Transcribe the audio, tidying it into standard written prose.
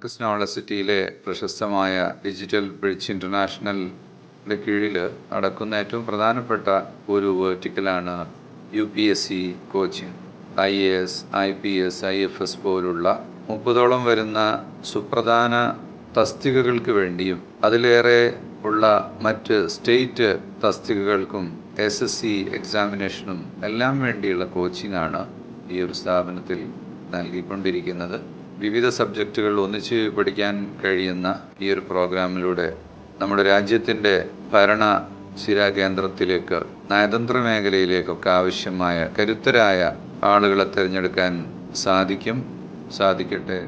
Marcus യൂണിവേഴ്സിറ്റിയിലെ പ്രശസ്തമായ digital bridge ഇൻ്റർനാഷണലിൻ്റെ കീഴിൽ നടക്കുന്ന ഏറ്റവും പ്രധാനപ്പെട്ട ഒരു വേർട്ടിക്കലാണ് UPSC coaching. IAS, IPS, IFS പോലുള്ള 30ഓളം വരുന്ന സുപ്രധാന തസ്തികകൾക്ക് വേണ്ടിയും അതിലേറെ ഉള്ള മറ്റ് സ്റ്റേറ്റ് തസ്തികകൾക്കും SSC എക്സാമിനേഷനും എല്ലാം വേണ്ടിയുള്ള കോച്ചിങ്ങാണ് ഈ ഒരു സ്ഥാപനത്തിൽ നൽകിക്കൊണ്ടിരിക്കുന്നത്. വിവിധ സബ്ജക്റ്റുകൾ ഒന്നിച്ച് പഠിക്കാൻ കഴിയുന്ന ഈ ഒരു പ്രോഗ്രാമിലൂടെ നമ്മുടെ രാജ്യത്തിൻ്റെ ഭരണ സ്ഥിരാകേന്ദ്രത്തിലേക്ക്, നയതന്ത്ര മേഖലയിലേക്കൊക്കെ ആവശ്യമായ കരുത്തരായ ആളുകളെ തിരഞ്ഞെടുക്കാൻ സാധിക്കട്ടെ.